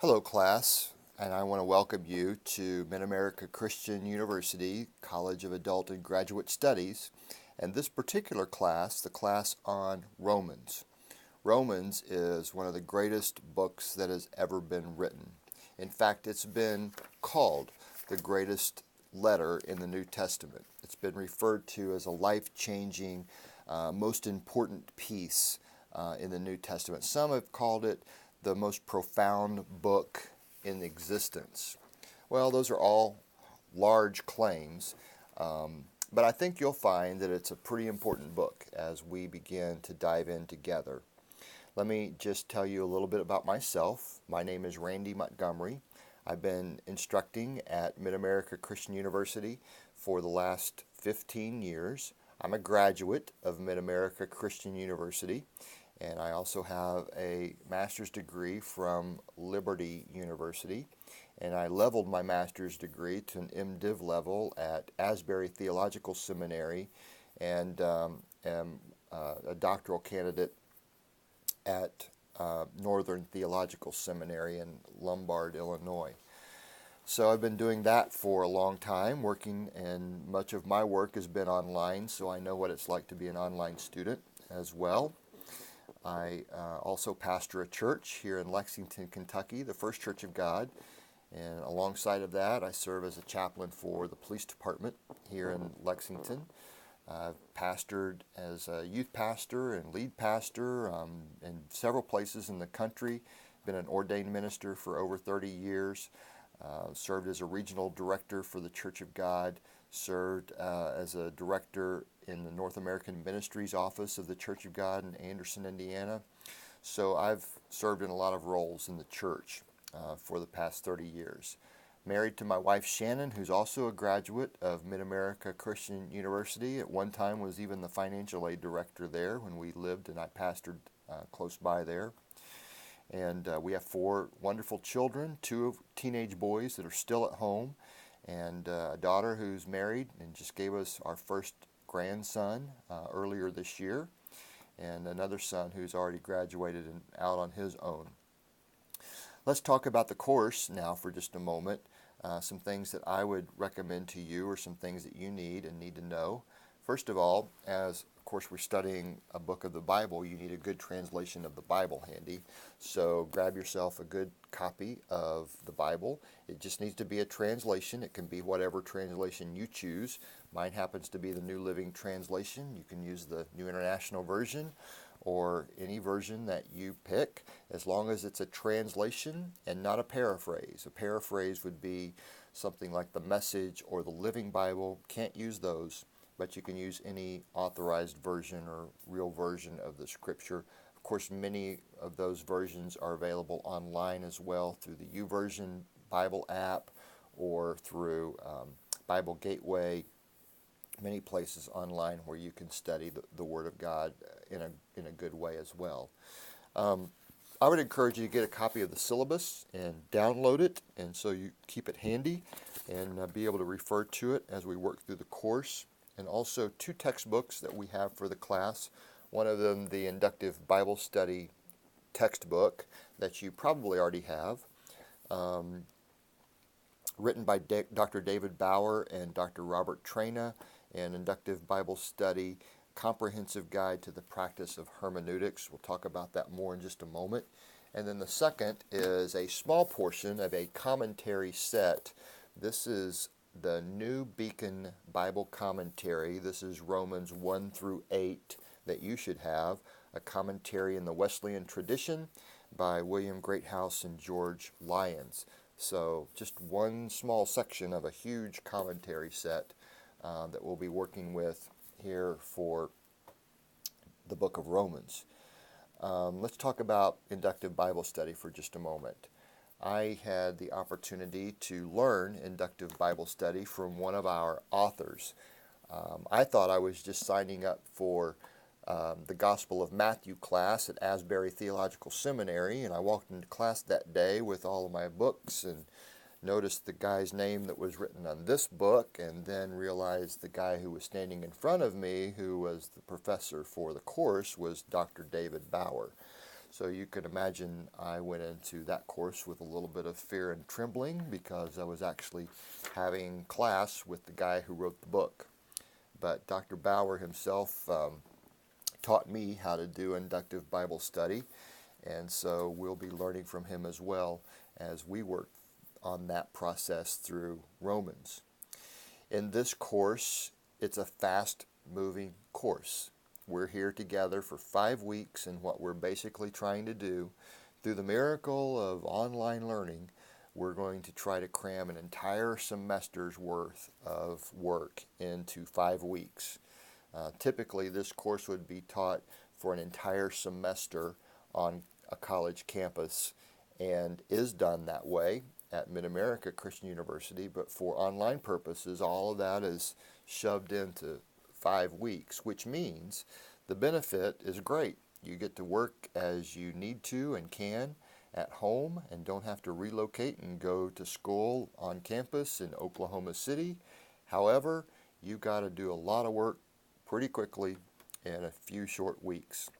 Hello, class, and I want to welcome you to Mid-America Christian University College of Adult and Graduate Studies, and this particular class, the class on Romans. Romans is one of the greatest books that has ever been written. In fact, it's been called the greatest letter in the New Testament. It's been referred to as a life-changing, most important piece in the New Testament. Some have called it the most profound book in existence. Well, those are all large claims, but I think you'll find that it's a pretty important book as we begin to dive in together. Let me just tell you a little bit about myself. My name is Randy Montgomery. I've been instructing at Mid-America Christian University for the last 15 years. I'm a graduate of Mid-America Christian University, and I also have a master's degree from Liberty University, and I leveled my master's degree to an MDiv level at Asbury Theological Seminary, and am a doctoral candidate at Northern Theological Seminary in Lombard, Illinois. So I've been doing that for a long time, working, and much of my work has been online, so I know what it's like to be an online student as well. I also pastor a church here in Lexington, Kentucky, the First Church of God, and alongside of that, I serve as a chaplain for the police department here in Lexington. I've pastored as a youth pastor and lead pastor in several places in the country, been an ordained minister for over 30 years, served as a regional director for the Church of God, served as a director in the North American Ministries Office of the Church of God in Anderson, Indiana. So I've served in a lot of roles in the church for the past 30 years. Married to my wife Shannon, who's also a graduate of Mid-America Christian University. At one time was even the financial aid director there when we lived and I pastored close by there. And we have 4 wonderful children, 2 teenage boys that are still at home, and a daughter who's married and just gave us our first grandson earlier this year, and another son who's already graduated and out on his own. Let's talk about the course now for just a moment. Some things that I would recommend to you, or some things that you need to know. First of all, as of course we're studying a book of the Bible, you need a good translation of the Bible handy. So grab yourself a good copy of the Bible. It just needs to be a translation. It can be whatever translation you choose. Mine happens to be the New Living Translation. You can use the New International Version or any version that you pick, as long as it's a translation and not a paraphrase. A paraphrase would be something like the Message or the Living Bible. Can't use those, but you can use any authorized version or real version of the Scripture. Of course, many of those versions are available online as well through the YouVersion Bible app or through Bible Gateway. Many places online where you can study the Word of God in a good way as well. I would encourage you to get a copy of the syllabus and download it, and so you keep it handy and be able to refer to it as we work through the course. And also 2 textbooks that we have for the class. One of them, the Inductive Bible Study textbook that you probably already have, written by Dr. David Bauer and Dr. Robert Traina, an Inductive Bible Study Comprehensive Guide to the Practice of Hermeneutics. We'll talk about that more in just a moment. And then the second is a small portion of a commentary set. This is the New Beacon Bible Commentary. This is Romans 1 through 8 that you should have. A commentary in the Wesleyan tradition by William Greathouse and George Lyons. So just one small section of a huge commentary set that we'll be working with here for the book of Romans. Let's talk about inductive Bible study for just a moment. I had the opportunity to learn inductive Bible study from one of our authors. I thought I was just signing up for the Gospel of Matthew class at Asbury Theological Seminary, and I walked into class that day with all of my books and noticed the guy's name that was written on this book, and then realized the guy who was standing in front of me, who was the professor for the course, was Dr. David Bauer. So you can imagine I went into that course with a little bit of fear and trembling because I was actually having class with the guy who wrote the book. But Dr. Bauer himself taught me how to do inductive Bible study, and so we'll be learning from him as well as we work on that process through Romans. In this course, it's a fast-moving course. We're here together for 5 weeks, and what we're basically trying to do, through the miracle of online learning, we're going to try to cram an entire semester's worth of work into 5 weeks. Typically, this course would be taught for an entire semester on a college campus and is done that way at Mid-America Christian University, but for online purposes, all of that is shoved into 5 weeks, which means the benefit is great. You get to work as you need to and can at home and don't have to relocate and go to school on campus in Oklahoma City. However, you've got to do a lot of work pretty quickly in a few short weeks.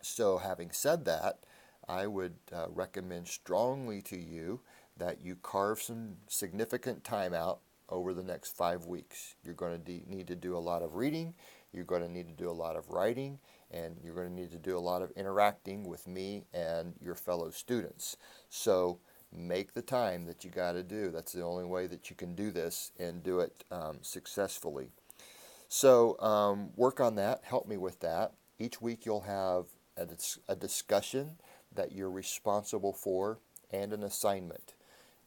So having said that, I would recommend strongly to you that you carve some significant time out over the next 5 weeks. You're going to need to do a lot of reading, you're going to need to do a lot of writing, and you're going to need to do a lot of interacting with me and your fellow students. So make the time that you got to do. That's the only way that you can do this and do it successfully. So work on that. Help me with that. Each week you'll have a discussion that you're responsible for and an assignment.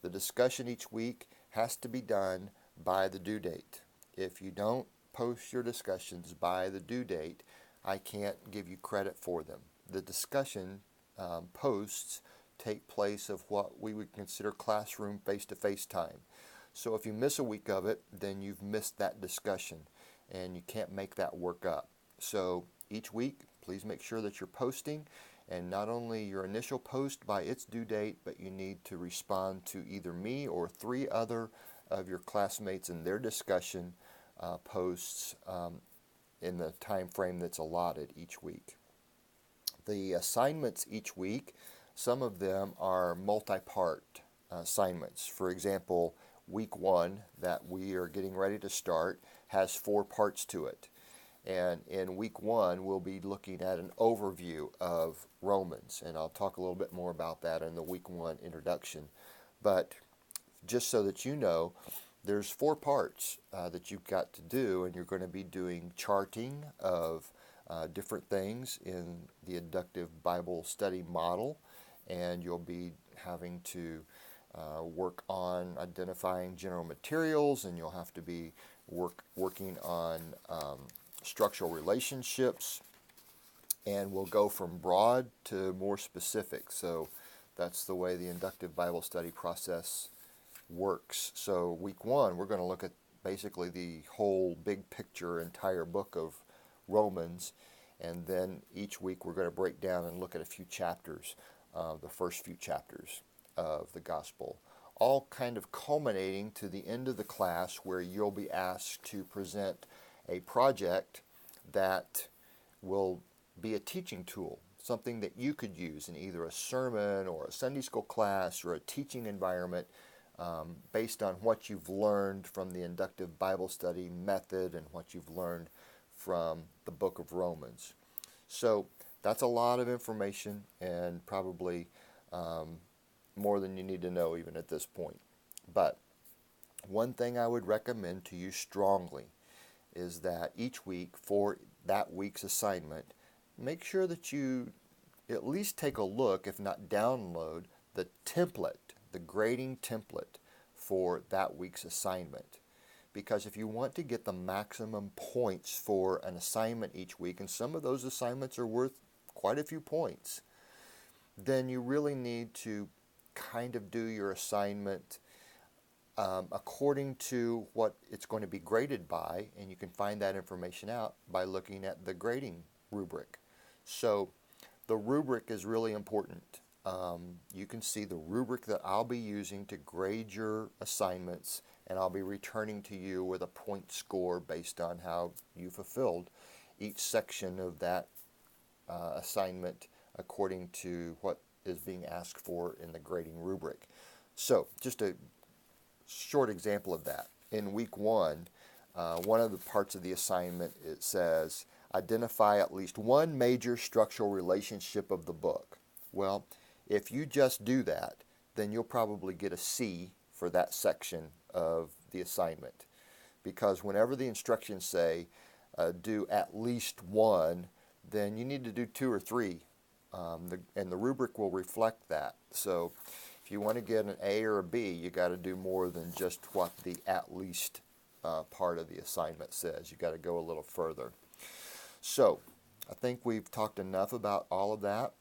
The discussion each week has to be done by the due date. If you don't post your discussions by the due date, I can't give you credit for them. The discussion posts take place of what we would consider classroom face-to-face time. So if you miss a week of it, then you've missed that discussion and you can't make that work up. So each week, please make sure that you're posting, and not only your initial post by its due date, but you need to respond to either me or 3 other of your classmates in their discussion posts in the time frame that's allotted each week. The assignments each week, some of them are multi-part assignments. For example, week 1 that we are getting ready to start has 4 parts to it. And in week 1, we'll be looking at an overview of Romans, and I'll talk a little bit more about that in the week 1 introduction. But just so that you know, there's 4 parts that you've got to do, and you're going to be doing charting of different things in the inductive Bible study model, and you'll be having to work on identifying general materials, and you'll have to be working on structural relationships, and we'll go from broad to more specific. So that's the way the inductive Bible study process works. So week 1, we're going to look at basically the whole big picture, entire book of Romans, and then each week we're going to break down and look at a few chapters, the first few chapters of the gospel, all kind of culminating to the end of the class where you'll be asked to present a project that will be a teaching tool, something that you could use in either a sermon or a Sunday school class or a teaching environment based on what you've learned from the inductive Bible study method and what you've learned from the book of Romans. So that's a lot of information, and probably more than you need to know even at this point. But one thing I would recommend to you strongly is that each week for that week's assignment, make sure that you at least take a look, if not download, the template, the grading template for that week's assignment. Because if you want to get the maximum points for an assignment each week, and some of those assignments are worth quite a few points, then you really need to kind of do your assignment according to what it's going to be graded by, and you can find that information out by looking at the grading rubric. So the rubric is really important. You can see the rubric that I'll be using to grade your assignments, and I'll be returning to you with a point score based on how you fulfilled each section of that assignment according to what is being asked for in the grading rubric. So just a short example of that. In week one of the parts of the assignment, it says, identify at least one major structural relationship of the book. Well, if you just do that, then you'll probably get a C for that section of the assignment. Because whenever the instructions say do at least one, then you need to do two or three, and the rubric will reflect that. So if you want to get an A or a B, you got to do more than just what the at least part of the assignment says. You got to go a little further. So I think we've talked enough about all of that.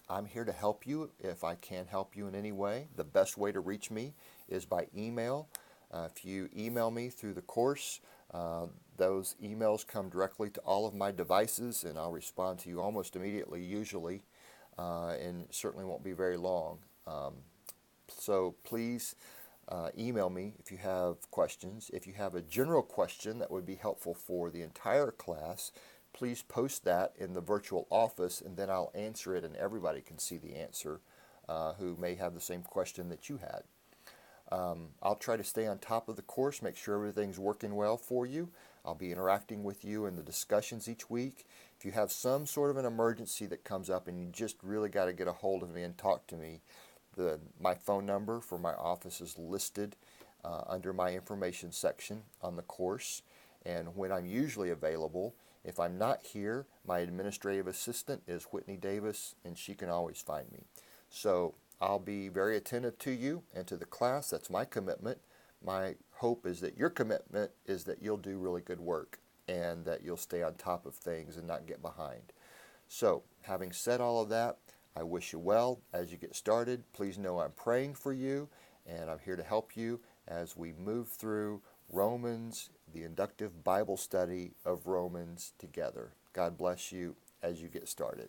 I'm here to help you if I can help you in any way. The best way to reach me is by email. If you email me through the course, those emails come directly to all of my devices, and I'll respond to you almost immediately, usually, and it certainly won't be very long. So please email me if you have questions. If you have a general question that would be helpful for the entire class, please post that in the virtual office, and then I'll answer it, and everybody can see the answer who may have the same question that you had. I'll try to stay on top of the course, make sure everything's working well for you. I'll be interacting with you in the discussions each week. If you have some sort of an emergency that comes up and you just really got to get a hold of me and talk to me, my phone number for my office is listed under my information section on the course. And when I'm usually available, if I'm not here, my administrative assistant is Whitney Davis, and she can always find me. So I'll be very attentive to you and to the class. That's my commitment. My hope is that your commitment is that you'll do really good work and that you'll stay on top of things and not get behind. So, having said all of that, I wish you well as you get started. Please know I'm praying for you, and I'm here to help you as we move through Romans, the inductive Bible study of Romans together. God bless you as you get started.